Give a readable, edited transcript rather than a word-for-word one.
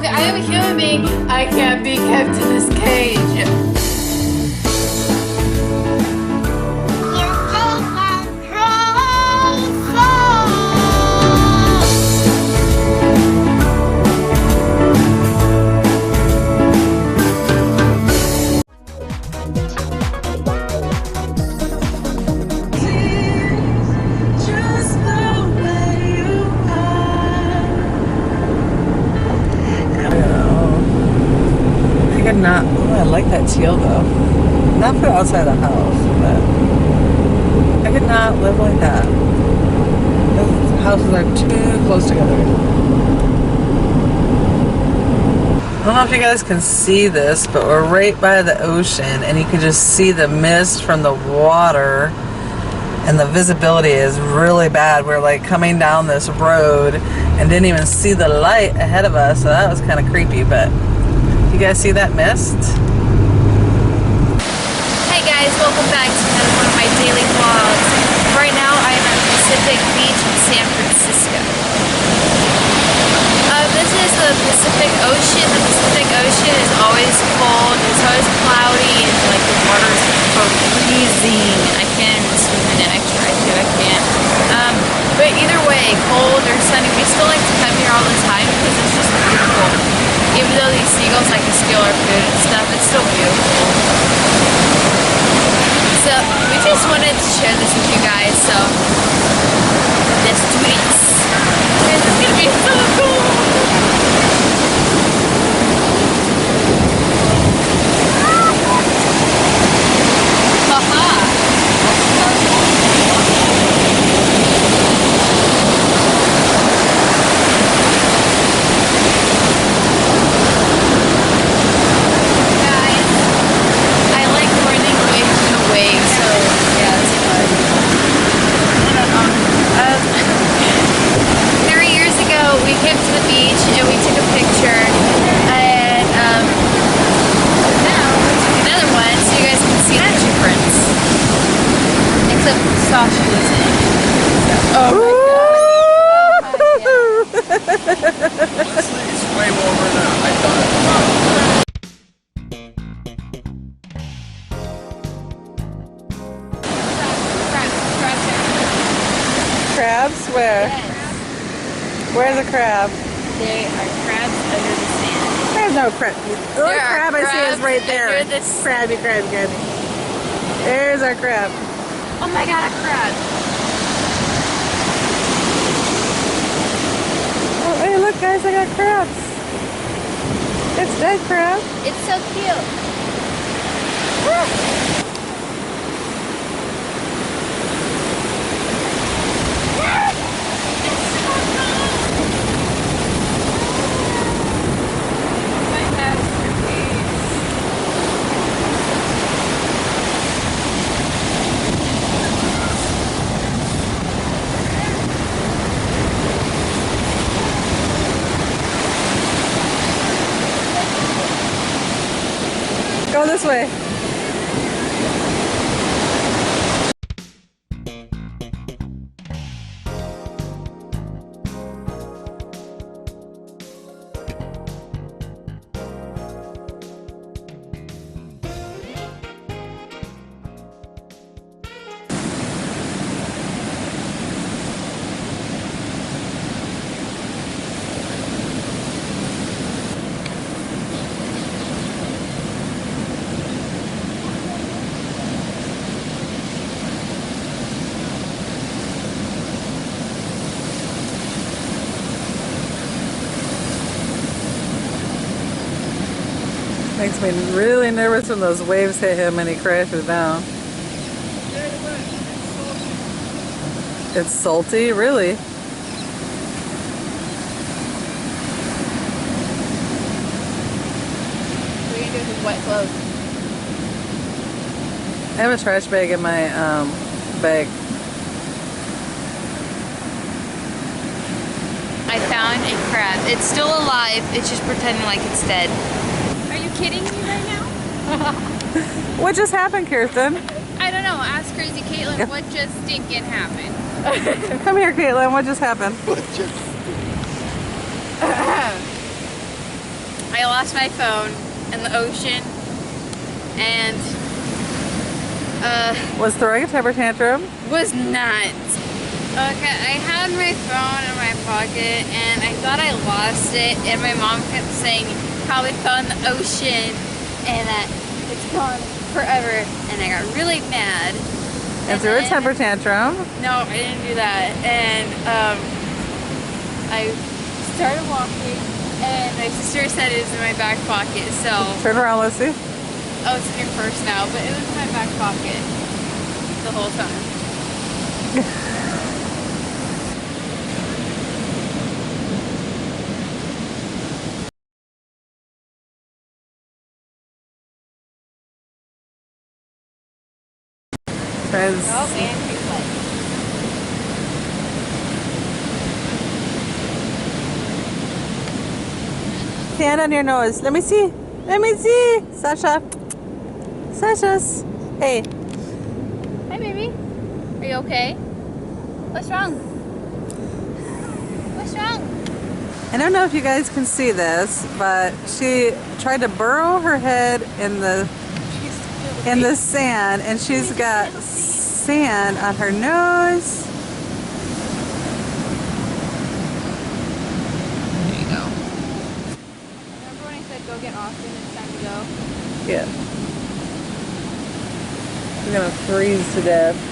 Okay, I am a human being. I can't be kept in this cage. Not, oh, I like that teal though. Not put it outside the house, but I could not live like that. Those houses are too close together. I don't know if you guys can see this, but we're right by the ocean and you can just see the mist from the water and the visibility is really bad. We're like coming down this road and didn't even see the light ahead of us, so that was kind of creepy, but you guys see that mist? Hey guys, welcome back to another one of my daily vlogs. Right now I am at Pacific Beach in San Francisco. This is the Pacific Ocean. The Pacific Ocean is always cold, it's always cloudy, and like the water is freezing. I can't even swim in it, I tried to, I can't. But either way, cold or sunny, we still like to come here all the time because it's just beautiful. Even though these seagulls like to steal our food and stuff, it's still beautiful. So, we just wanted to share this with you guys, so let's do this. This is gonna be so cool! Crabs? Where? Yes. Where's a crab? They are crabs under the sand. There's no crab. The only crab I see is right there. Crabby, crabby, crabby. There's our crab. Oh my god, a crab. Oh, hey, look guys, I got crabs. It's dead crab. It's so cute. Go this way. Makes me really nervous when those waves hit him and he crashes down. It's salty, really? What are you gonna do with his wet clothes? I have a trash bag in my bag. I found a crab. It's still alive. It's just pretending like it's dead. Are you kidding me right now? What just happened, Kirsten? I don't know. Ask Krazy Katelyn what just stinking happened. Come here, Caitlin. What just happened? I lost my phone in the ocean, and Was throwing a temper tantrum. was not. Okay, I had my phone in my pocket, and I thought I lost it, and my mom kept saying, probably fell in the ocean, and that it's gone forever, and I got really mad. And threw a temper tantrum. No, I didn't do that. And I started walking, and my sister said it was in my back pocket. So, Turn around, let's see. oh, it's in your purse now, but it was in my back pocket the whole time. Friends. Oh, and here's like, Hand on your nose. Let me see. Let me see. Sasha. Sasha's. Hey. hi, baby. Are you okay? What's wrong? What's wrong? I don't know if you guys can see this, but she tried to burrow her head in the sand, and she's got sand on her nose. There you go. Remember when I said go get Austin? It's time to go. Yeah. We're gonna freeze to death.